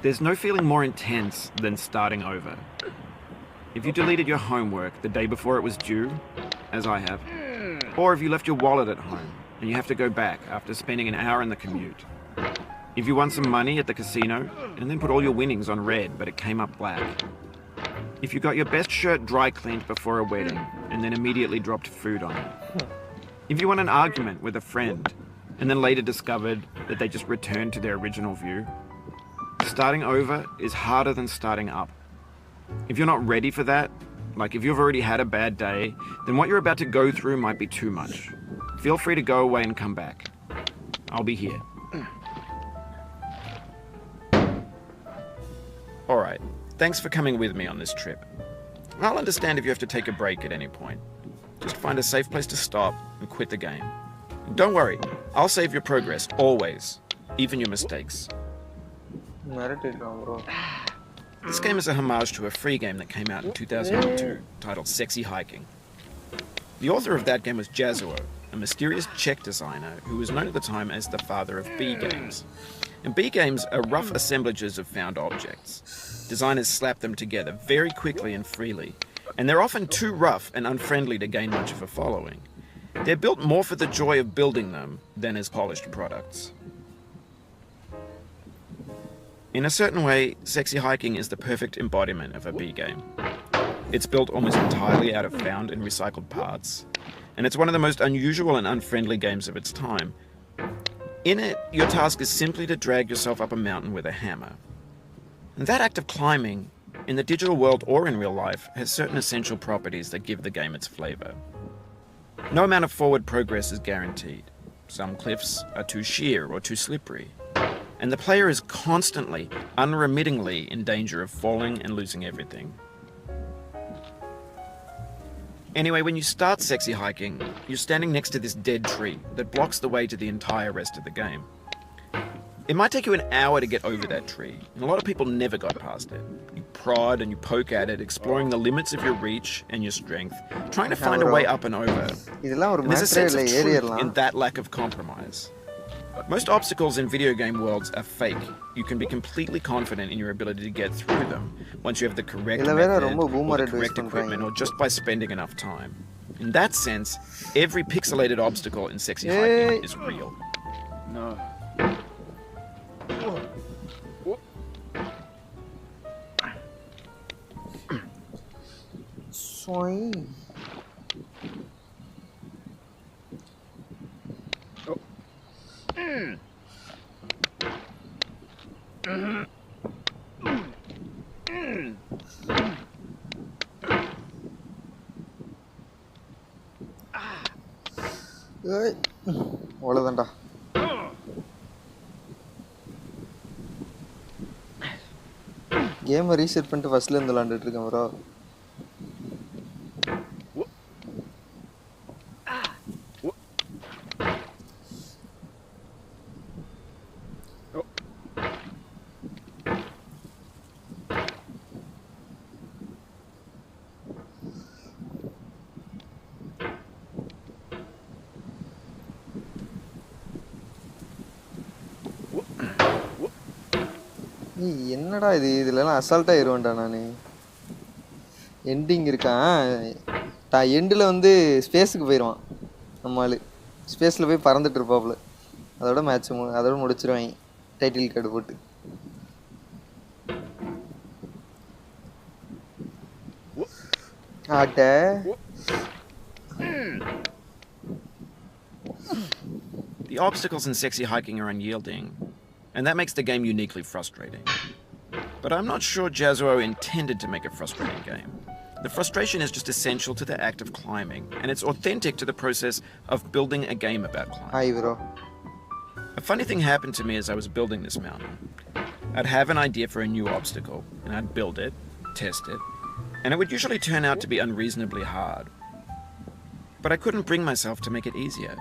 There's no feeling more intense than starting over. If you deleted your homework the day before it was due, as I have, or if you left your wallet at home and you have to go back after spending an hour in the commute. If you won some money at the casino and then put all your winnings on red but it came up black. If you got your best shirt dry cleaned before a wedding and then immediately dropped food on it. If you won an argument with a friend and then later discovered that they just returned to their original view. Starting over is harder than starting up. If you're not ready for that, like if you've already had a bad day, then what you're about to go through might be too much. Feel free to go away and come back. I'll be here. Alright, thanks for coming with me on this trip. I'll understand if you have to take a break at any point. Just find a safe place to stop and quit the game. And don't worry, I'll save your progress, always. Even your mistakes. This game is a homage to a free game that came out in 2002, titled Sexy Hiking. The author of that game was Jazuo, a mysterious Czech designer who was known at the time as the father of B games. And B games are rough assemblages of found objects. Designers slap them together very quickly and freely, and they're often too rough and unfriendly to gain much of a following. They're built more for the joy of building them than as polished products. In a certain way, Sexy Hiking is the perfect embodiment of a B game. It's built almost entirely out of found and recycled parts, and it's one of the most unusual and unfriendly games of its time. In it, your task is simply to drag yourself up a mountain with a hammer. And that act of climbing, in the digital world or in real life, has certain essential properties that give the game its flavor. No amount of forward progress is guaranteed. Some cliffs are too sheer or too slippery. And the player is constantly, unremittingly in danger of falling and losing everything. Anyway, when you start Sexy Hiking, you're standing next to this dead tree that blocks the way to the entire rest of the game. It might take you an hour to get over that tree, and a lot of people never got past it. You prod and you poke at it, exploring the limits of your reach and your strength, trying to find a way up and over. And there's a sense of truth in that lack of compromise. Most obstacles in video game worlds are fake. You can be completely confident in your ability to get through them once you have the correct method, or the correct equipment, or just by spending enough time. In that sense, every pixelated obstacle in Sexy Hiking is real. No. அவ்வளோதான்டா. கேமை reset பண்ணிட்டு ஃபர்ஸ்ட்ல இருந்து விளாண்டுட்டு இருக்கேன் bro. என்னடா இது, இதுலலாம் அசால்ட்டாக ஏறுவேன்டா நான். எண்டிங் இருக்கான், எண்டில் வந்து ஸ்பேஸுக்கு போயிடுவான் நம்மால். ஸ்பேஸில் போய் பறந்துட்டு இருப்பாப்புல. அதோட மேட்ச் அதோட முடிச்சிருவாங்க டைட்டில் கார்டு போட்டு. ஆட்ட The obstacles in Sexy Hiking are unyielding, and that makes the game uniquely frustrating. But I'm not sure Jazuo intended to make a frustrating game. The frustration is just essential to the act of climbing, and it's authentic to the process of building a game about climbing. Hi, bro. A funny thing happened to me as I was building this mountain. I'd have an idea for a new obstacle, and I'd build it, test it, and it would usually turn out to be unreasonably hard. But I couldn't bring myself to make it easier.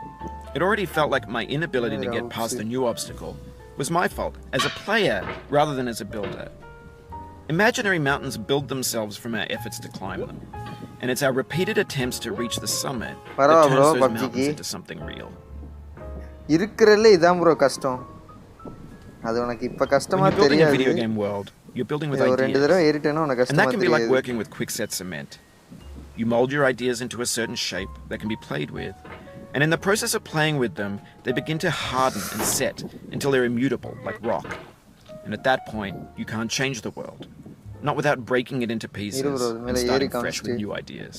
It already felt like my inability to get past the new obstacle was my fault as a player rather than as a builder. Imaginary mountains build themselves from our efforts to climb them. And it's our repeated attempts to reach the summit that turns those mountains into something real. இருக்கிறதுல இதான் bro கஷ்டம். அது உனக்கு இப்ப கஷ்டமா When you're building a தெரியாது. video game world, you're building with ஒரு ரெண்டு தடவை ideas. ஏறிட்டேன்னா உனக்கு And that கஷ்டமா can be like தெரியாது. working with quickset cement. You mold your ideas into a certain shape that can be played with. And in the process of playing with them, they begin to harden and set until they're immutable, like rock. And at that point, you can't change the world. Not without breaking it into pieces and starting fresh with new ideas.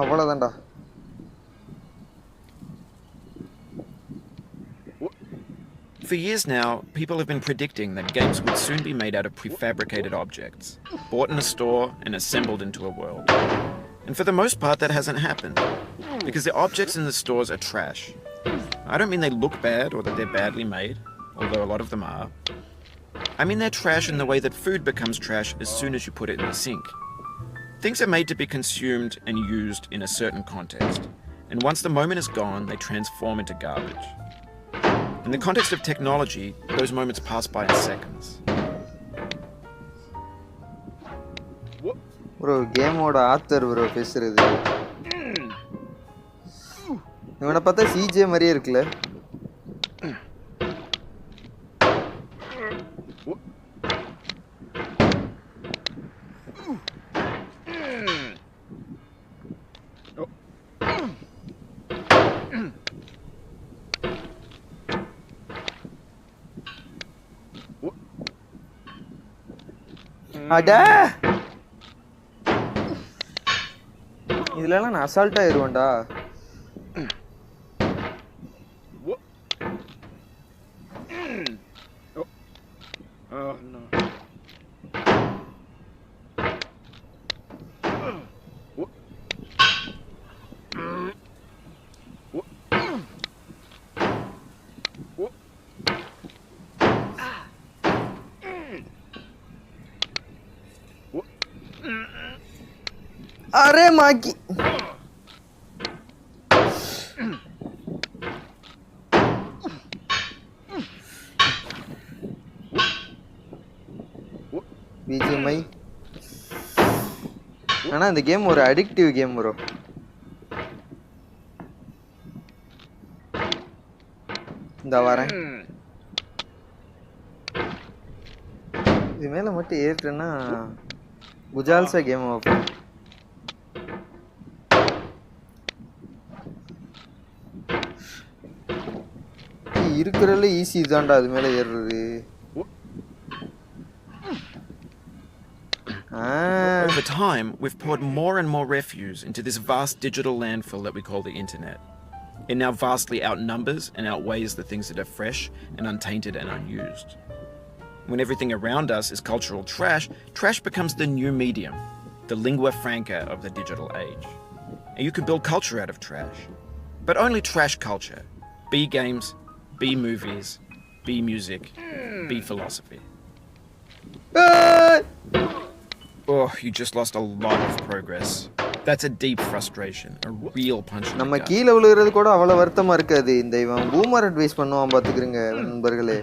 அவ்வளவுதான்டா. For years now, people have been predicting that games would soon be made out of prefabricated objects, bought in a store and assembled into a world. And for the most part, that hasn't happened, because the objects in the stores are trash. I don't mean they look bad or that they're badly made, although a lot of them are. I mean they're trash in the way that food becomes trash as soon as you put it in the sink. Things are made to be consumed and used in a certain context, and once the moment is gone, they transform into garbage. In the context of technology, those moments pass by in seconds. Bro கேமோட author bro பேசுறது. இவனை பார்த்தா CJ மாதிரியே இருக்குல்ல. அடா இதுலலாம் நான் அசால்ட்டா ஏறுவேன்டா. Array Makki BGMI. ஆனா இந்த கேம் ஒரு அடிக்டிவ் கேம் ப்ரோ. இந்த வரேன். இது மேல மட்டும் ஏறிட்டேன்னா குஜால்சா கேம் ஓபன். இருக்கிறதுல ஈஸி தான்டா அது மேல ஏறுறது. Over time, we've poured more and more refuse into this vast digital landfill that we call the internet. It now vastly outnumbers and outweighs the things that are fresh and untainted and unused. When everything around us is cultural trash, trash becomes the new medium, the lingua franca of the digital age. And you can build culture out of trash. But only trash culture. B games, B movies, B music, B philosophy. Oh, you just lost a lot of progress. That's a deep frustration, a real punch in the நம்ம gut. கீழ விழுகிறது கூட அவ்வளவு வருத்தமா இருக்காது. இந்த இவன் boomer advice பண்ணுவான் பாத்துக்கிறீங்க நண்பர்களே.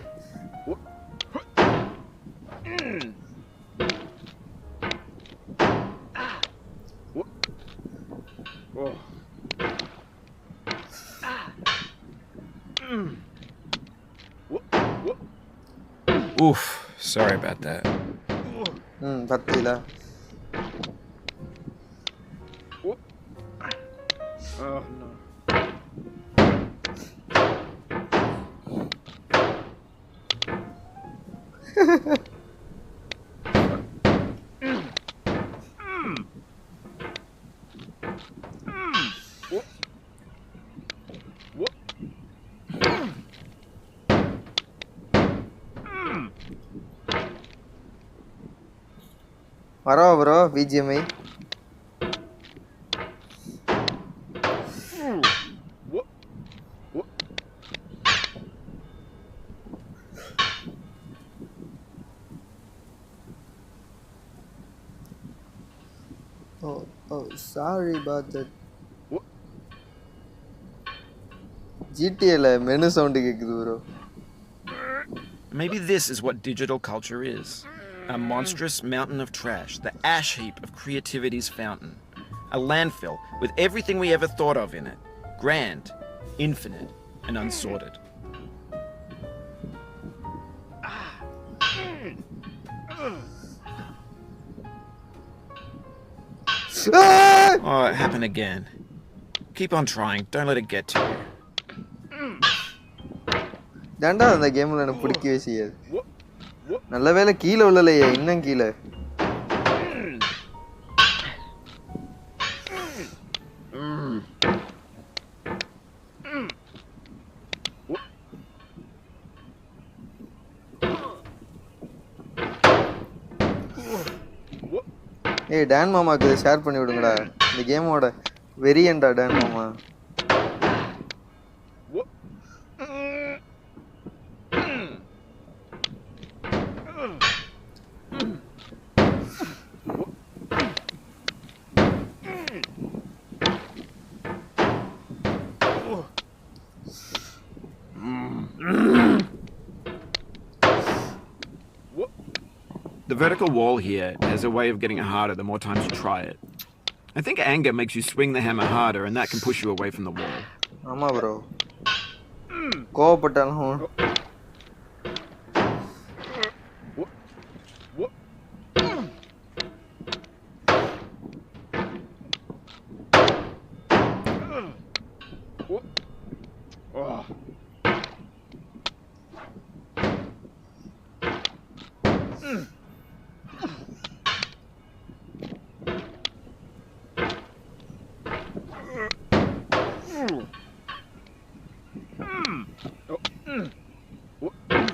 Oof, sorry about that. பத்தில Oh no. வரவா bro BGMI? Oh, sorry about that. GTAல மெனு சவுண்ட் கேக்குது bro. Maybe this is what digital culture is. A monstrous mountain of trash, the ash heap of creativity's fountain. A landfill with everything we ever thought of in it. Grand, infinite, and unsorted. Oh, it happened again. Keep on trying. Don't let it get to you. ஏன்டா அந்த கேம்ல எனக்கு பிடிக்கவே செய்யாது. நல்ல வேளை கீழே உள்ளலையே, இன்னும் கீழே. ஏய் டான் மாமாக்கு ஷேர் பண்ணி விடுங்கடா. இந்த கேமோட வெரியன்டா டான் மாமா. The vertical wall here has a way of getting it harder the more times you try it. I think anger makes you swing the hammer harder and that can push you away from the wall. ஆமா bro. கோவப்பட்டாலும்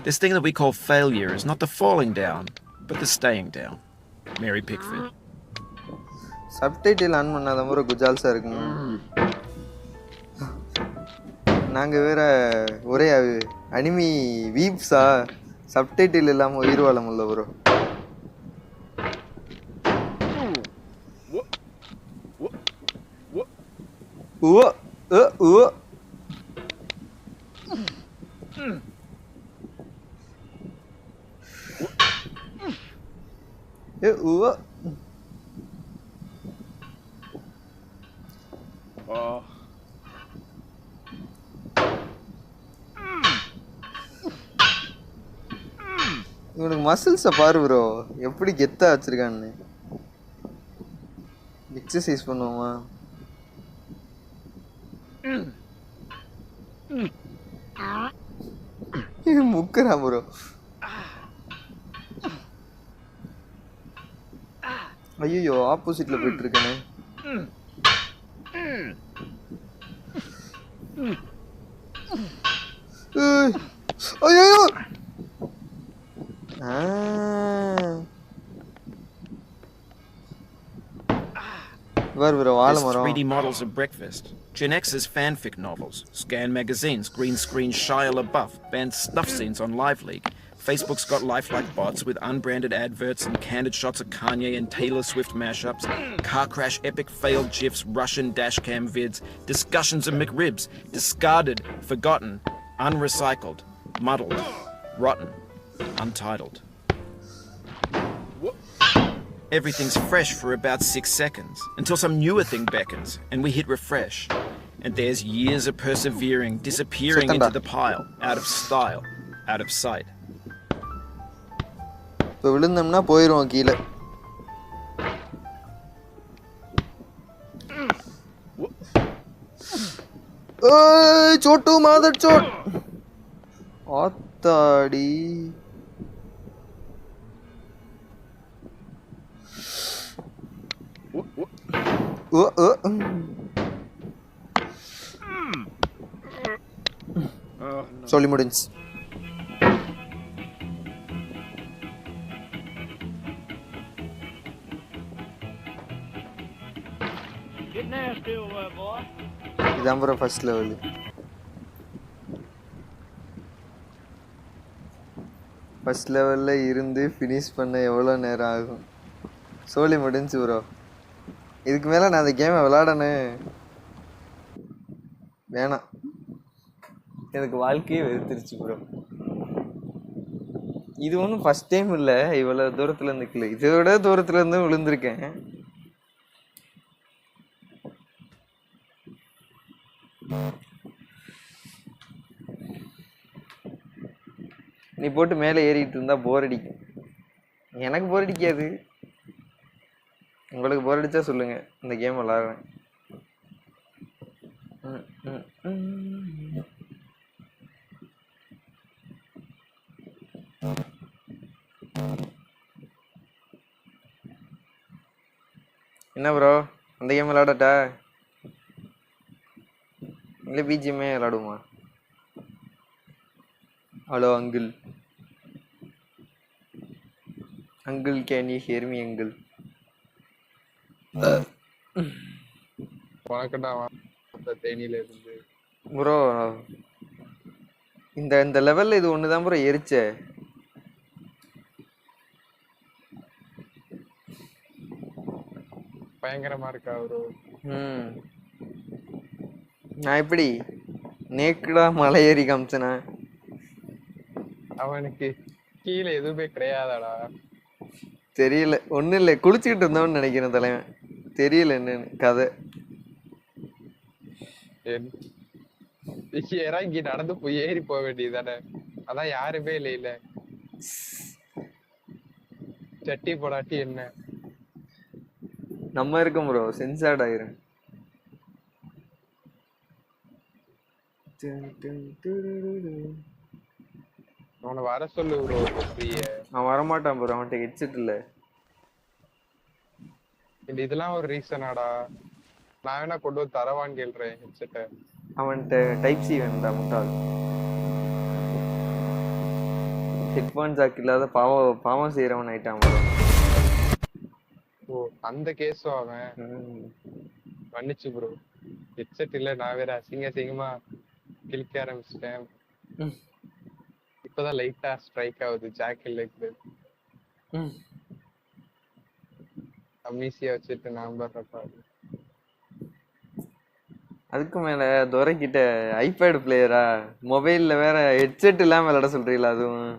This thing that we call failure is not the falling down, but the staying down. Mary Pickford. Subtitle on பண்ணாதான் bro குஜால்ஸா இருக்குங்க. நாங்க வேற ஒரே anime வீப்ஸா subtitle இல்லாம உயிர் வாழ முடியல ப்ரோ. ஓ ஓ இவனுக்கு மசில்ஸை பாரு ப்ரோ எப்படி கெத்தா வச்சிருக்கான்னு. எக்ஸசைஸ் பண்ணுவோமா? முக்கரா ப்ரோ. ஐயோ ஆப்போசிட்ல போயிட்டு இருக்கேனே. ஐயோ There's 3D models of breakfast, Gen X's fanfic novels, Scan magazines, green screen Shia LaBeouf, banned snuff scenes on Live League. Facebook's got lifelike bots with unbranded adverts and candid shots of Kanye and Taylor Swift mashups, car crash epic failed gifs, Russian dashcam vids, discussions of McRibs, discarded, forgotten, unrecycled, muddled, rotten, untitled. Everything's fresh for about 6 seconds, until some newer thing beckons, and we hit refresh. And there's years of persevering, disappearing into the pile, out of style, out of sight. இப்போ விழுந்தோம்னா போயிடுவோம் கீழே. சோட்டு மாதர் சோட் ஆத்தாடி. சொல்லி முடிஞ்சு. இதான் bro first level. First லெவலில் இருந்து ஃபினிஷ் பண்ண எவ்வளோ நேரம் ஆகும்? சோலி முடிஞ்சு ப்ரோ. இதுக்கு மேலே நான் அந்த கேமை விளாடணும் வேணாம். எனக்கு வாழ்க்கையே வெறுத்துருச்சு ப்ரோ. இது ஒன்றும் ஃபர்ஸ்ட் டைம் இல்லை இவ்வளோ தூரத்தில் இருந்துக்கல, இதோட தூரத்தில் இருந்து விழுந்திருக்கேன். நீ போட்டு மேலே ஏறிட்டு இருந்தா போர் அடிக்கும். எனக்கு போர் அடிக்காது, உங்களுக்கு போர் அடிச்சா சொல்லுங்க, இந்த கேம் விளாடுறேன். என்ன ப்ரோ அந்த கேம் விளாடட்டா இல்லை பிஜிஎம்ஐ விளாடுமா? Hello uncle, uncle can you hear me uncle? தேனியில இருந்து ப்ரோ இந்த லெவல்ல இது ஒன்று தான் ப்ரோ எரிச்ச. பயங்கரமா இருக்கா ப்ரோ. நான் எப்படி நேக்குடா மலை ஏறி காமிச்சனா? அவனுக்கு கீழே எதுவுமே கிடையாதாடா. தெரியல, ஒன்றும் இல்லை, குளிச்சுக்கிட்டு இருந்தோம்னு நினைக்கிறேன் தலைவன். தெரியல என்னன்னு கதை. இறங்கி நடந்து போய் ஏறி போக வேண்டியதானே, அதான் யாருமே இல்ல. சட்டி போடாட்டி என்ன, நம்ம இருக்கோம் ப்ரோ, சென்சார்ட் ஆயிரும். அவனை வர சொல்லு ப்ரோ. அவன் வரமாட்டான் ப்ரோ, அவன்கிட்ட ஹெட்செட் இல்லை. இதெல்லாம் ஒரு ரீசனாடா? நான் வேணா கொண்டு வந்து தரவான்னு கேள்றேன் ஹெட்செட்டை. அவன்கிட்ட டைப் சி வேணும்டா முட்டாள். ஹெட்ஃபோன் ஜாக் இல்லாத பாவம் செய்யறவன் ஆயிட்டான் ப்ரோ. ஓ அந்த கேஸும் அவன் மன்னிச்சு ப்ரோ. ஹெட்செட் இல்ல, நான் வேற அசிங்கமா கிளிக்க ஆரம்பிச்சிட்டேன். இப்பதான் லைட்டா ஸ்ட்ரைக் ஆகுது ஜாக் இல்லைக்கு. அமீசியா வச்சுட்டு நம்பர்றப்பா. அதுக்கு மேல துரைக்கிட்ட ஐபேட் பிளேயரா, மொபைல்ல வேற ஹெட்செட் இல்லாம விளையாட சொல்றீங்களா? அதுவும்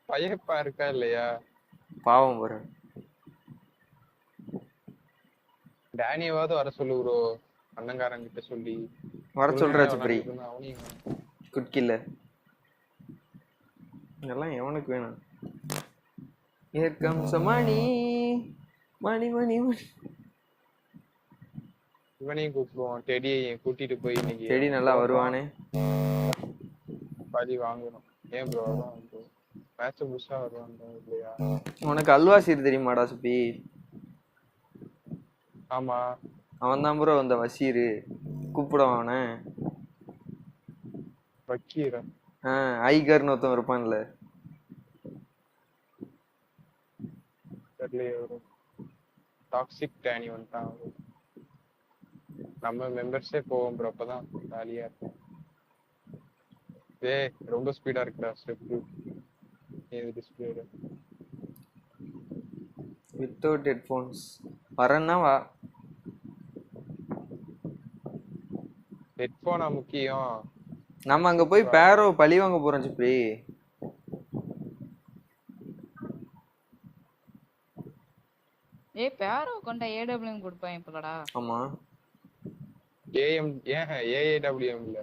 பயப்பா இருக்கா இல்லையா? பாவம் ப்ரோ. டேனியாவது வர சொல்லு ப்ரோ, அண்ணங்காரங்கிட்ட சொல்லி வர சொல்றாச்சு பிரி. குட்கில்ல இதெல்லாம் எவனுக்கு வேணும்? Here comes the money, money, money, money. இவனையும் கூப்பிடுவோம், டெடியை கூட்டிட்டு போய் இன்னைக்கு. டெடி நல்லா வருவானே, பழி வாங்கணும். ஏன் ப்ரோ மேட்ச் புதுசா வருவாங்க இல்லையா? உனக்கு அல்வா சீர் தெரியுமாடா சுப்பி? ஆமா அவன் தான் ப்ரோ அந்த வசீரு, கூப்பிடுவான் அவனை. வக்கீர ஐகர்னு ஒருத்தன் இருப்பான்ல. தெரியலையே, ஒரு டாக்ஸிக் டேனி வந்துட்டான். நம்ம மெம்பர்ஸே போவோம் ப்ரோ, அப்பதான் ஜாலியா இருக்கும். ஏய் ரொம்ப ஸ்பீடா இருக்குடா ஸ்டெப். ஏது டிஸ்ப்ளே வித்தவுட் ஹெட்ஃபோன்ஸ் வரேன்னா வா. ஹெட்ஃபோனா முக்கியம். நம்ம அங்க போய் பேரோ பழி வாங்க போறோம் சுப்பி. ஏய் பேரோ கொண்ட ஏடபிள்யூஎம் கொடுப்பான் இப்பலடா. ஆமா ஏஎம் ஏஏடபிள்யூஎம் இல்ல,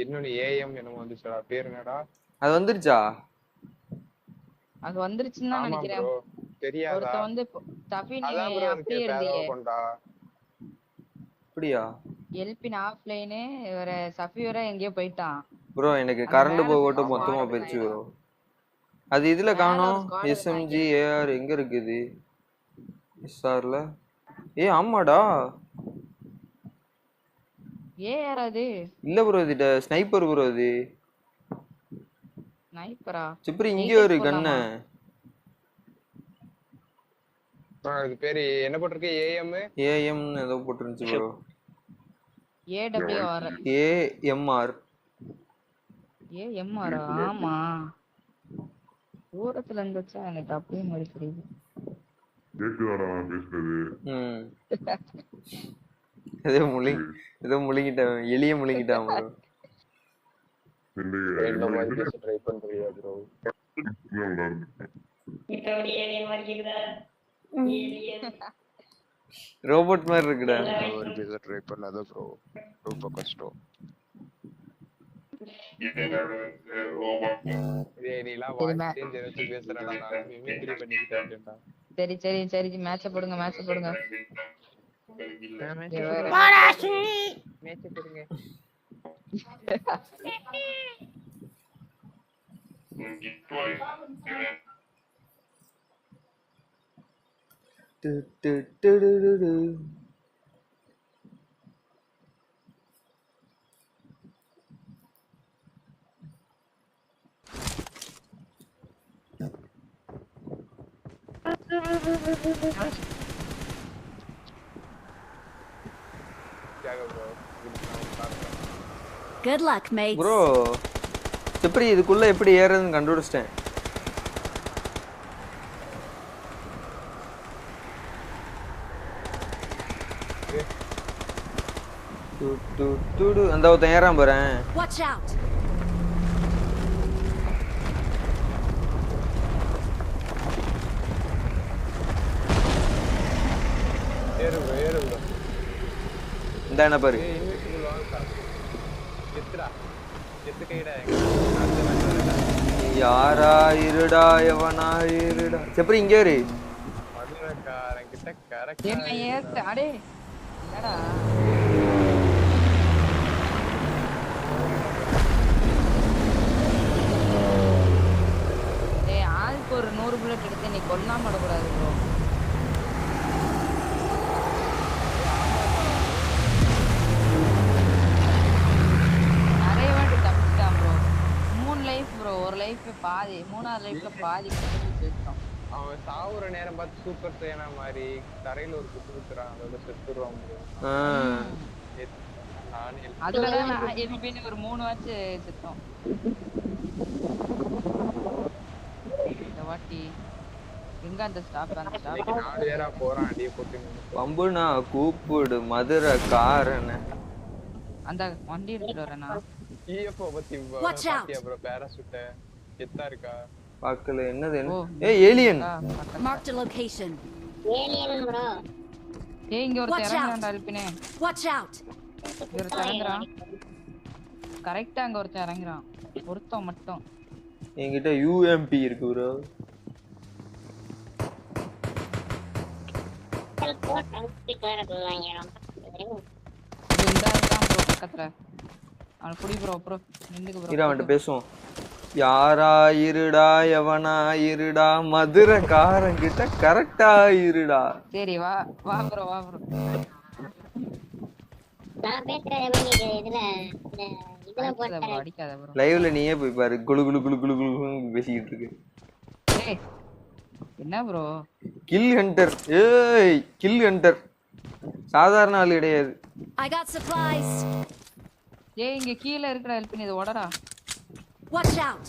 இன்னொன்னு ஏஎம் என்னமோ வந்துச்சுடா, பேர் என்னடா? அது வந்துருச்சா? அது வந்துருச்சுன்னு தான் நினைக்கிறேன். தெரியாதா? ஒருத்த வந்து தஃபின் அப்படியே இருந்தியே. அப்படியா? எல்பின் ஆஃப்லைன் வேற சஃபியோரா எங்கேயோ போயிட்டான் ப்ரோ. எனக்கு கரண்ட் போட்டு மொத்தமா போயிடுச்சு ப்ரோ. அது இதுல காணோம். எஸ்எம்ஜி ஏஆர் எங்க இருக்குது? எஸ்ஆர்ல. ஆமாடா ஏஆர் அது இல்ல ப்ரோ, இது ஸ்னைப்பர் ப்ரோ. இது ஸ்னைப்பரா? சிப்ரி இங்க ஒரு கண்ணு அது பேரு என்ன போட்டிருக்கு? ஏஎம் ஏஎம்னு ஏதோ போட்டுருந்துச்சு ப்ரோ. AWR AMR. AMR ஆமா. தூரத்துல இருந்துச்சா எனக்கு அப்படியே மாதிரி தெரியுது. கேக்குதாடா நான் பேசுறது? ஏதோ முழுங்கிட்டான், எளிய முழுங்கிட்டான் ப்ரோ. என்ன மாதிரி பேச ட்ரை பண்றியா ப்ரோ? ரோபோட் மாதிரி இருக்குடா. ஒரு பேச ட்ரை பண்ணாத ப்ரோ, ரொம்ப கஷ்டம். சரி சரி சரி மேட்ச போடுங்க மேட்ச போடுங்க. Good luck, mates. ப்ரோ எப்படி இதுக்குள்ள எப்படி ஏறதுன்னு கண்டுபிடிச்சிட்டேன். அந்த ஒருத்தன் ஏறான் போறேன். Watch out. இந்த என்ன பாரு. யாரா இருடா எவனா இருடா. எப்படி இங்கே இரு. அடே என்னடா ஆளுக்கு ஒரு 100 புல்லட் எடுத்து நீ கொல்லாம விடக்கூடாது ப்ரோ. நிறைய வாட்டி தப்பிச்சிட்டான் ப்ரோ. 3 லைஃப் ப்ரோ, ஒரு லைஃப் பாதி, 3ஆவது லைஃப்ல பாதி செத்துட்டான். அவன் சாவுற நேரம் பார்த்து சூப்பர் சேனா மாதிரி தரையில ஒரு குத்து குத்துறான், அதோட செத்துருவான் ப்ரோ. அதுலதான் நான் எல்பின்னு ஒரு 3 வாட்ச் செத்தோம். இந்த வாட்டி எங்க அந்த ஸ்டாப் அந்த ஸ்டாப் 4 பேரா போறான் அடியே போட்டு. பம்புனா கூப்பிடு மதுரை காரன. அந்த வண்டி எடுத்துட்டு வரேனா. ஈஎஃப்ஓ பத்தி பாத்தியா ப்ரோ? பாராசூட் எத்தா இருக்கா பாக்கல. என்னது என்ன? ஏய் alien. Mark the location. Alien bro. ஏய் இங்க ஒரு இறங்குறான்டா அல்பினே. Watch out. இங்க ஒரு இறங்குறான். கரெக்ட்டா அங்க ஒரு இறங்குறான். ஒருத்தன் மட்டும். என்கிட்ட UMP இருக்கு ப்ரோ. இந்த இருக்கான் ப்ரோ பக்கத்துல. அவன் புடி ப்ரோ ப்ரோ நின்னுக்கு ப்ரோ. இரு அவன்கிட்ட பேசுவோம். யாரா இருடா எவனா இருடா மதுரை காரங்கிட்ட கரெக்டா இருடா. சரி வா வா ப்ரோ வா ப்ரோ. நான் பேசுறது இதுல அடிக்காத ப்ரோ. லைவ்ல நீயே போய் பாரு. குளு குளு குளு குளு குளுன்னு பேசிக்கிட்டு இருக்கு. ஏய் என்ன ப்ரோ? Kill Hunter. ஏய் கில் ஹண்டர் சாதாரண ஆள் கிடையாது. I got supplies. ஏய் இங்க கீழ இருக்குடா அல்பின், இது ஓடடா. Watch out.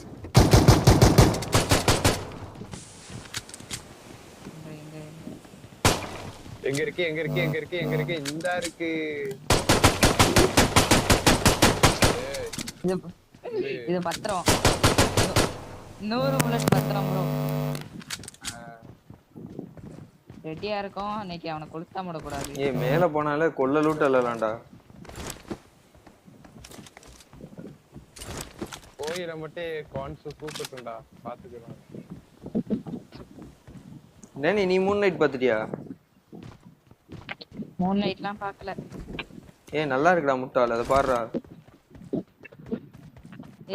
எங்க இருக்கு எங்க இருக்கு எங்க இருக்கு எங்க இருக்கு? இந்த இருக்கு. இது பத்திரம். 100 புல்லட் பத்திரம் ப்ரோ. ரெடியா இருக்கும். இன்னைக்கு அவனை கொளுத்தா முட கூடாது. ஏய் மேல போனாலே கொல்ல லூட் அல்லலாம்டா. கோயில மட்டும் கான்ஸ் கூப்பிட்டுடா பாத்துக்கலாம். டேனி நீ மூன் நைட் பாத்துட்டியா? மூன் நைட்லாம் பார்க்கல. ஏய் நல்லா இருக்குடா முட்டாள், அத பாருடா.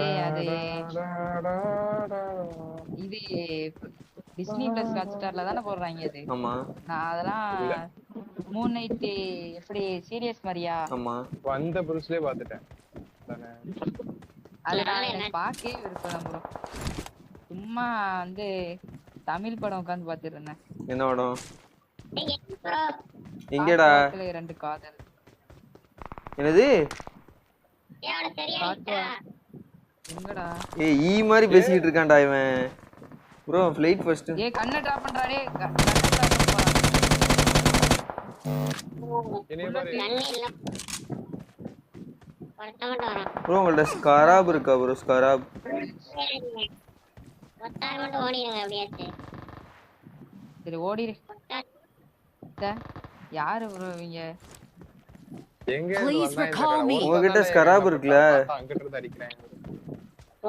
ஏய் அது இது டிஸ்னி பிளஸ் ஹாட்ஸ்டார்ல தான போடுறாங்க அது. ஆமா நான் அதெல்லாம் மூன் நைட் எப்படி சீரியஸ் மாதிரியா? ஆமா வந்த புதுசுலயே பாத்துட்டேன். அதனால எனக்கு பார்க்கவே விருப்பம் ப்ரோ. சும்மா வந்து தமிழ் படம் உட்காந்து பாத்துட்டு இருந்தேன். என்ன படம்? ப்ரோ எங்கடா காட்டுவாக்குல 2 காதல். என்னது ஏன் தெரியா காட்டுவா எங்கடா? ஏய் ஈ மாதிரி பேசிக்கிட்டு இருக்கான்டா இவன் ப்ரோ ஃப்ளைட் ஃபர்ஸ்ட் ஏய் கண்ணை டிராப் பண்றா டேய் கண்ணை டிராப் பண்ணு. என்னைய பாரு கண்ணே இல்ல ஒருத்த மட்டும் வரான் ப்ரோ உங்கள்ட்ட ஸ்கராப் இருக்கா ப்ரோ ஸ்கராப் ஒத்தார் மட்டும் ஓடிடுங்க அப்படியாச்சு சரி ஓடிரு. யாரு ப்ரோ இவங்க? எங்க Please recall me. உங்ககிட்ட ஸ்கராப் இருக்குல்ல அங்கிட்டு இருந்து அடிக்கிறேன்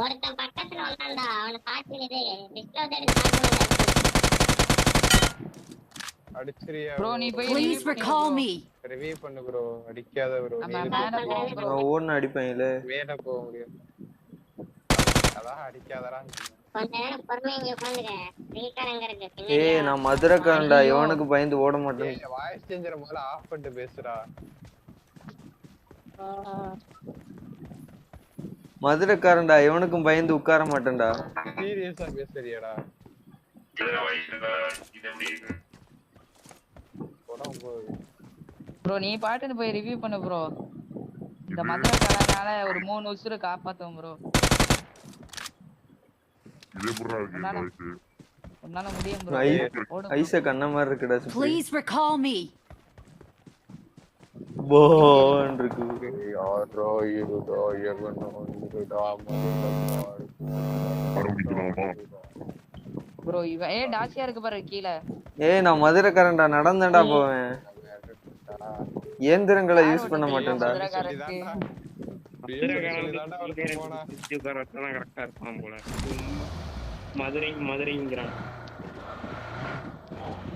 ஒருத்தன் பக்கத்துல வந்தான்டா அவனை தாக்கிடுது டிஸ்டர்ப் எடுத்து அடிச்சிரியா ப்ரோ நீ போய் Please recall me. ரிவ்யூ பண்ணு ப்ரோ அடிக்காத ப்ரோ நம்ம மேல போவோம் ப்ரோ. நான் ஓடுன அடிப்பேன்ல மேல போக முடியும் அதான் அடிக்காதடா கொஞ்ச நேரம் பொறுமையா இங்க உட்காந்துக்க ரீகார் அங்க இருக்கு ஏய் நான் மதுரைக்காரன்டா எவனுக்கு பயந்து ஓட மாட்டேன் வாய்ஸ் சேஞ்சரை முதல்ல ஆஃப் பண்ணிட்டு பேசுடா மதுரைக்காரன்டா எவனுக்கும் பயந்து உட்கார மாட்டேன்டா சீரியஸா பேசுறியாடா ப்ரோ நீ பாட்டுன்னு போய் ரிவ்யூ பண்ணு ப்ரோ. இந்த மதுரைக்காரனால ஒரு 3 உசுரை காப்பாத்துவோம் ப்ரோ. இதே புறா இருக்கு வாய்ஸ் உன்னால முடியும் ப்ரோ. ஐச கண்ண மாதிரி இருக்குடா Please recall me. போன் இருக்கு யாரோ இருடா எவனோ இருடா ஆரம்பிக்கலாமா ப்ரோ இவன் டாசியா இருக்கு பாரு கீழ. ஏய் நான் மதுரைக்காரன்டா நடந்தேன்டா போவேன் இயந்திரங்களை யூஸ் பண்ண மாட்டேன்டா மதுரைக்காரருக்கு கரெக்டா இருப்பான் போல மதுரைங்கிறான்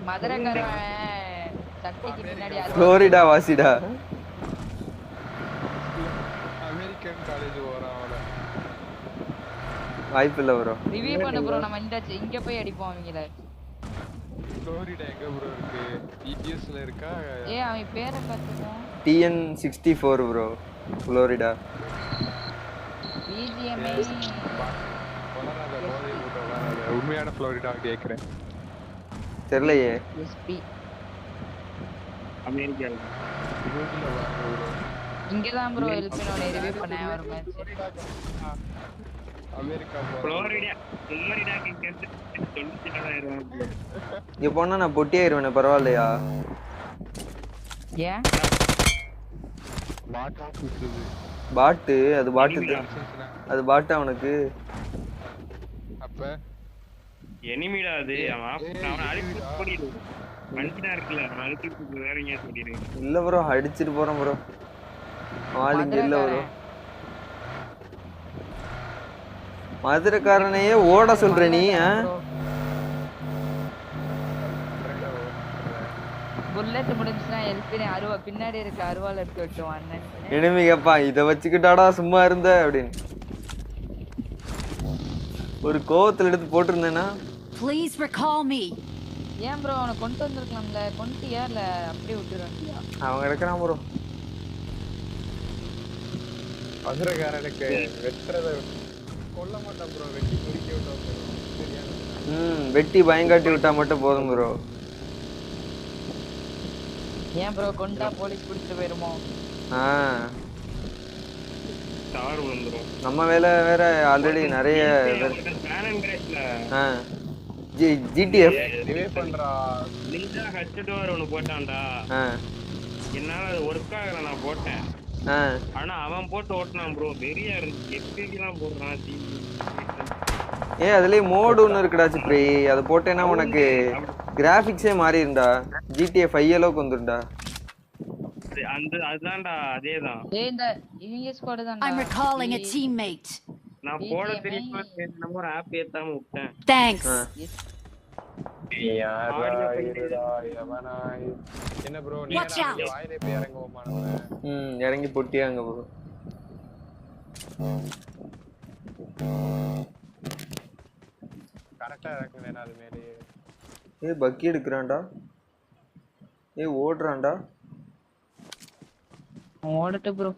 மதுரைக்காரன் சட்டைக்கு பின்னாடி புளோரிடா வாசிடா அமெரிக்கன் காலேஜ் போறான் அவன வாய்ப்பு இல்ல ப்ரோ ரிவ்யூ பண்ணு ப்ரோ. நம்ம இங்க போய் அடிப்போம் அவங்கள. ஃப்ளோரிடா எங்க ப்ரோ இருக்கு யூஎஸ்ல இருக்கா ஏய் அவன் பேரை பாத்துக்கோ. TN64 ப்ரோ புளோரிடா BGMI வளராத போதை போட்டு வளராத உண்மையான ஃப்ளோரிடா கேக்குறேன் தெரியலையே SP அமெரிக்கால இங்க தான் ப்ரோ எல்பினோட ரிவ்யூ பண்ண ஒரு மேட்ச். அமெரிக்கா ஃப்ளோரிடாக்கு இங்க இருந்து 97,000 இங்க போனா நான் பொட்டியாயிருவேனே பரவாயில்லையா ஏன் மாட்டா சுத்துது பாட்டு அது பாட்டு அது பாட்டு அவனுக்கு அப்ப எனிமிடா அது அவன் அழிச்சு போடிடு மனுஷனா இருக்குல்ல அவன் அழிச்சு வேற எங்கேயா சொல்லிடு இல்ல ப்ரோ அடிச்சிட்டு போறேன் ப்ரோ ஆள் இங்க இல்ல ப்ரோ மதுரைக்காரனையே ஓட சொல்ற நீ புல்லட் முடிஞ்சுனா எல்பினே பின்னாடி இருக்க அருவாள் எடுத்து வெட்டுவான் அண்ணன். இனிமே கேப்பா இத வச்சுக்கிட்டாடா சும்மா இருந்த அப்படின்னு ஒரு கோவத்துல எடுத்து போட்டிருந்தேன்னா Please recall me. ஏன் ப்ரோ அவனை கொண்டு வந்திருக்கலாம்ல கொண்டுட்டியா இல்ல அப்படியே விட்டுருவாண்டியா? அவன் கிடக்குறான் ப்ரோ மதுரைக்காரனுக்கு வெட்டுறத கொல்ல மாட்டான் ப்ரோ வெட்டி குடிக்க விட்டோம் வெட்டி பயங்காட்டி விட்டா மட்டும் போதும் ப்ரோ ஏன் ப்ரோ கொண்டா போலீஸ் பிடிச்சிட்டு போயிருமோ? ஸ்டார் வந்துரும் நம்ம வேலை வேற ஆல்ரெடி நிறைய GTF ரிவே பண்றா லிங்கா ஹெட்செட் ஒன்னு போட்டான்டா என்னால அது ஒர்க் ஆகல நான் போட்டேன் ஆனா அவன் போட்டு ஓட்டினான் ப்ரோ வெறியா இருந்துச்சு எப்படிலாம் போடுறான் அதுலயே மோடு ஒன்னு இருக்குடா சிப்ரி அது போட்டேன்னா உனக்கு கிராபிக்ஸே மாறிடும்டா GTA 5 அளவுக்கு வந்துரும்டா அந்த அதுதான்டா அதேதான் இந்த இவங்க ஸ்குவாட் தான். I'm recalling a teammate. நான் போட தெரியாம நம்ம ஒரு ஆப் ஏத்தாம விட்டேன். Thanks. என்ன ப்ரோ நீ வாயிலே போய் இறங்குவோமா நம்ம இறங்கி பொட்டியாங்க ப்ரோ கரெக்டா இறக்குனேனா அது மேலே பக்கி எடுக்கறான்டா ஓடுறான்டா ஓடட்டு ப்ரோ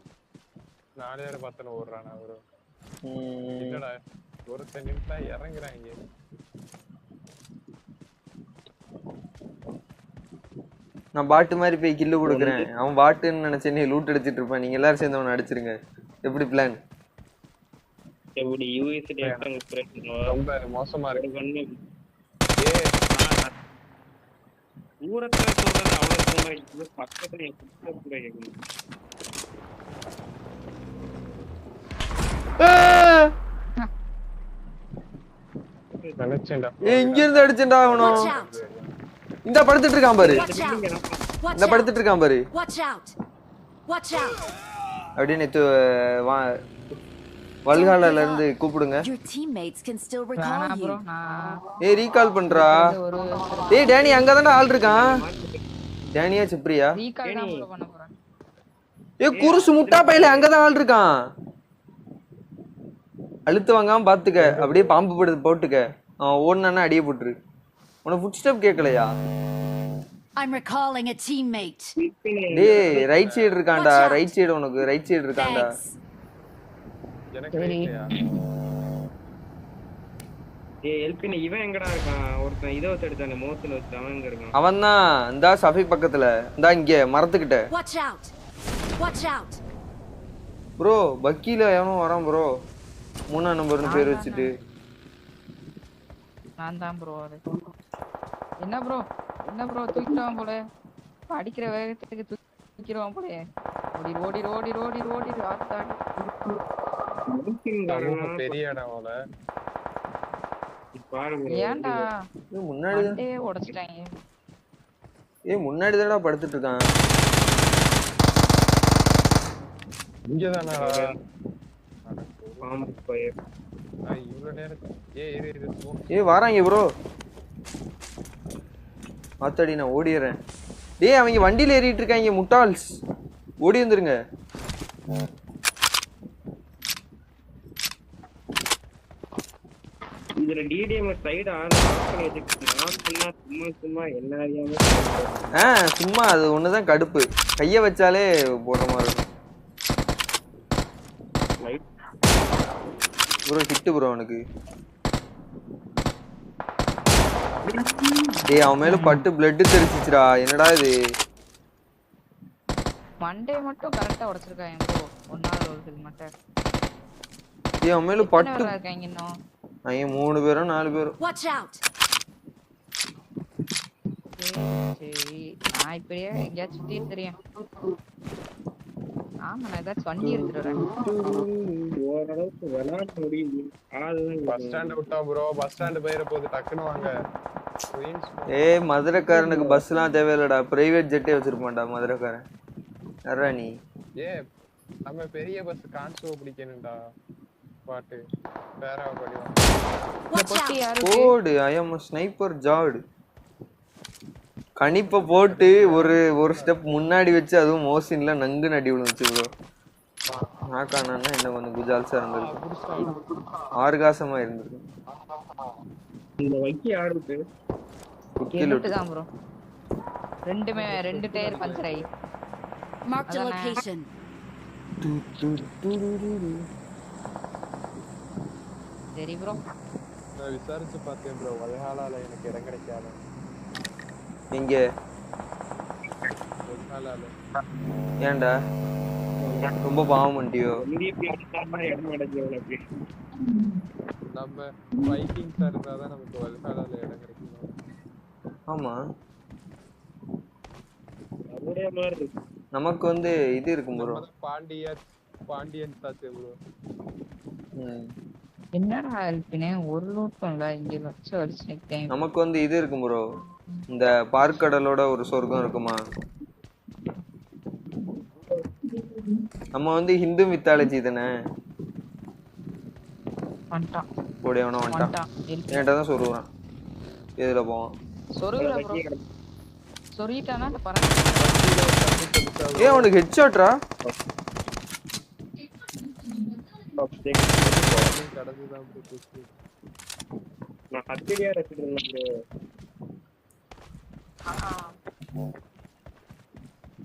4 பேர் பத்தன ஓடுறானா ப்ரோ இல்லடா ஒரு செகண்ட்ல இறங்குறாங்க நான் பாட்டு மாதிரி போய் கில்லு கொடுக்குறேன். அவன் பாட்டுன்னு நினைச்சு நீ லூட் அடிச்சிட்டு இருப்பான். நீங்க எல்லாரும் சேர்ந்து அவனை அடிச்சிருங்க. எப்படி பிளான்? எப்படி யூஎஸ்டி ரொம்ப மோசமா இருக்கு. தூரத்துல சொல்றது அவ்வளவு தூரம் பக்கத்துல கேட்கணும். இங்க இருந்து அடிச்சேன்டா அவனோ. இந்த படுத்துட்டு இருக்கான் பாரு. இந்த படுத்துட்டு இருக்கான் பாரு. அப்படியே நேத்து வல்காலால இருந்து கூப்பிடுங்க. ஏய் ரீகால் பண்றா. ஏய் டேனி அங்கதான்டா ஆள் இருக்கான். டேனியா சிப்ரியா? ரீகால் தான் ப்ரோ பண்ண போறேன். ஏய் குருசு முட்டா பையில அங்கதான் ஆள் இருக்கான். அழுத்து வாங்காம பாத்துக்க. அப்படியே பாம்பு படுத்து போட்டுக்க. அவன் ஓடுனானா அடியே போட்டுரு. உனக்கு ஃபுட் ஸ்டெப் கேட்கலையா? I'm recalling a teammate. டேய் ரைட் சைடு இருக்கான்டா. ரைட் சைடு உனக்கு ரைட் சைடு இருக்கான்டா. எனக்கு இல்லையா? ஏய் எல்பின் இவன் எங்கடா இருக்கான்? ஒருத்தன் இத வச்சு அடிச்சானே மோஸ்ல வச்சு அவன் எங்க இருக்கான்? அவன்தான் இந்தா சஃபி பக்கத்துல. இந்தா இங்க மரத்துக்கிட்ட. Watch out. ப்ரோ பக்கில எவனோ வரான் ப்ரோ. 3ஆம் நம்பர்னு பேர் வச்சிட்டு. நான் தான் ப்ரோ அது. என்ன ப்ரோ தூக்கிடுவான் போல. அடிக்கிற வேகத்துக்கு தூக்கிடுவான் போல. ஓடி ஆத்தாடி. பெரிய இடம்ல ஏன்டா முன்னாடி உடைச்சிட்டாங்க. முன்னாடி தானடா படுத்துட்டு இருக்கான். இங்கதானா? பாம்பு பையர். இவ்வளவு நேரம் வராங்க ப்ரோ. மாத்தாடி நான் ஓடிடுறேன். டேய் அவங்க வண்டியில ஏறிட்டு இருக்காங்க முட்டாள்ஸ். ஓடி வந்துருங்க. இதுல டிடிஎம் சைடு ஆன் பண்ணி வச்சிருக்கேன். சும்மா என்ன அறியாம சும்மா அது ஒண்ணுதான் கடுப்பு. கைய வச்சாலே போடுற மாதிரி இருக்கும். ப்ரோ ஹிட் ப்ரோ அவனுக்கு. டேய் அவன் மேல பட்டு பிளட் தெரிச்சிச்சுடா. என்னடா இது? மண்டே மட்டும் கரெக்ட்டா உடைச்சிருக்காங்க ப்ரோ. ஒன்னால ஒரு ஹெல்மெட். டேய் அவன் மேல பட்டு இருக்காங்க இன்னும். ஐய 3 பேரோ 4 பேரோ. Watch out. சரி நான் இப்படியே எங்கேயாச்சும் சுத்தி தெரியும். ஆமா நான் ஏதாச்சும் வண்டி எடுத்துறேன். ஓரளவுக்கு விளையாட முடியுது. பஸ் ஸ்டாண்ட் விட்டா ப்ரோ. பஸ் ஸ்டாண்ட் போயிர போது டக்குன்னு வாங்க. ஏய் மதுரைக்காரனுக்கு பஸ்லாம் தேவையில்லடா. பிரைவேட் ஜெட்டே வச்சிருப்பான்டா மதுரைக்காரன். யாரா நீ? நம்ம பெரிய பஸ் கான்சோ பிடிக்கணும்டா. பாட்டு பேரா படிவான். பொட்டி யாரு? போடு ஐ அம் a sniper ஜார்ட். கணிப்பை போட்டு ஒரு ஸ்டெப் முன்னாடி வச்சு அதுவும் மோசின்ல நங்கு நடி விழுந்துச்சு ப்ரோ. நாக்கானா என்ன கொஞ்சம் குஜால்ஸா இருந்திருக்கு. ஆர்காசமா இருந்திருக்கு. இந்த வைக்கி யாருக்கு? கிலோட்டு தான் ப்ரோ. ரெண்டு டயர் பஞ்சர் ஆயி. Mark the location. சரி ப்ரோ. நான் விசாரிச்சு பார்த்தேன் ப்ரோ. வல்ஹாலால எனக்கு இடம் கிடைக்காத. எங்க? வல்ஹாலால. ஏன்டா? ரொம்ப பாவம் பண்ணிட்டியோ? நம்ம ஃபைட்டிங் இருந்தாதான் நமக்கு வல்ஹாலால இடம் கிடைக்கும். ஆமா அப்படியே மாதிரி நமக்கு வந்து இது இருக்கும் ப்ரோ. பாண்டியன் தாச்சே ப்ரோ. என்னடா அல்பினே ஒரு லூட் பண்ணல. இங்க வச்சு நிக்கேன். நமக்கு வந்து இது இருக்கும் ப்ரோ. இந்த பார்க்கடலோட ஒரு சொர்க்கம் இருக்குமா? நம்ம வந்து ஹிந்து மித்தாலஜி தானே. வந்துட்டான். போடியவன வந்துட்டான். என்கிட்ட தான் சொல்லுவான். எதுல போவான்? சொருகுல ப்ரோ. சொருகிட்டானா பரவாயில்ல. ஏன் அவனுக்கு ஹெட்ஷாட்ரா? நான் ஹத்திரியா ரசிக்கிறேன்.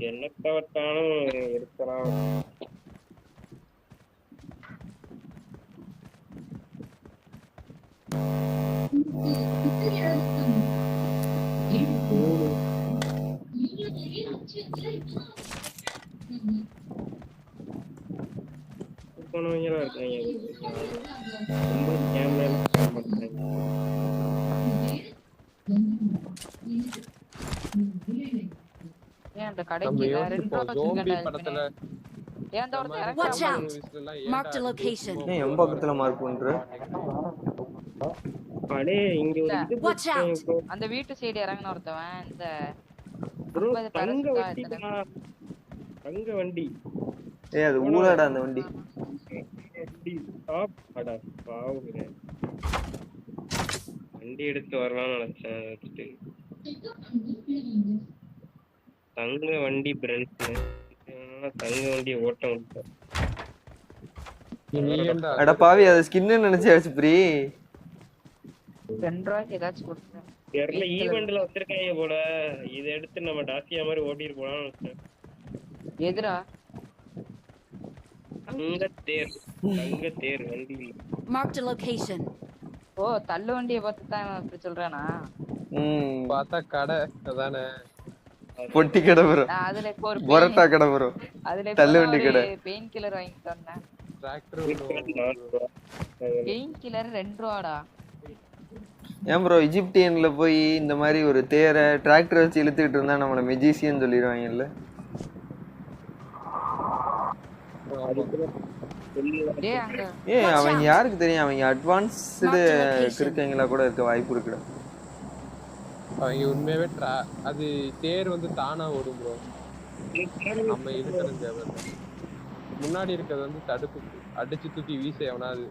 என்ன தவத்தாலும் எடுக்கலாம். போனவங்களா இருக்காங்க. ரொம்ப கேமரா பண்றாங்க. ஏன் அந்த நம்ம கடைக்கு யோசிப்போம் ஜோம்பி படத்துல ஏன் அந்த ஒருத்தன் இறங்கி Watch horror out. moviesல எல்லாம் Marked a ஏன்டா location. ஏன் என் பக்கத்துல மார்க் பண்ற? அடே இங்க ஒரு இது Watch out. போட்டாங்க bro. அந்த வீட்டு சைடு இறங்கின ஒருத்தவன் இந்த bro 50 தங்க terrace வண்டி எத்தனை தங்க வண்டி ஏய் அது ஊழடா அந்த வண்டி. வண்டி டாப் அடா பாவுங்க. வண்டி எடுத்து வரலாம்னு நினைச்சேன் வச்சுட்டு. தங்க வண்டி பிரெண்ட்ஸ் தங்க வண்டி ஓட்ட விட்டேன். நீ ஏன்டா அட பாவி அத ஸ்கின்னு நினைச்சாச்சு ப்ரீ. 2 ரூபாய்க்கு ஏதாச்சும் கொடுத்தேன். தெரியல ஈவென்ட்ல வச்சிருக்காங்க போல. இதை எடுத்து நம்ம டாசியா மாதிரி ஓட்டிட்டு போலாம்னு நினைச்சேன். எதுரா தங்க தேர் வண்டி. Marked a location. ஓ தள்ளு வண்டியை பார்த்து தான் இவன் இப்படி சொல்றானா? பார்த்தா கடை அதானே. பொட்டி கடை bro. நான் அதுல இப்போ ஒரு பரோட்டா கடை bro. அதுல தள்ளு வண்டி கடை. பெயின் கில்லர் வாங்கி தந்தேன். Tractor pain killer 2 ரூபாடா. ஏன் ப்ரோ இஜிப்டியன்ல போய் இந்த மாதிரி ஒரு தேரை டிராக்டர் வச்சு இழுத்துக்கிட்டு இருந்தா நம்மள மெஜிசியன் சொல்லிடுவாங்கல்ல. அவங்க யாருக்கு தெரியும்? அவங்க அட்வான்ஸ்டு கிருக்கங்களா கூட இருக்க வாய்ப்பு இருக்குடா. அவங்க உண்மையாவே அது தேர் வந்து தானா ஓடும் ப்ரோ. நம்ம இழுக்கணும் தேவை. முன்னாடி இருக்கிறது வந்து தடுப்பு அடிச்சு தூக்கி வீச எவனாது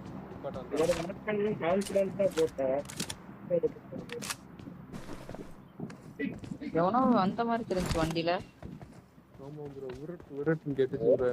எவனோ அந்த மாதிரி தெரிஞ்சு வண்டியில ஆமா ப்ரோ உருட்டு உருட்டுன்னு கேட்டு சொல்றேன்.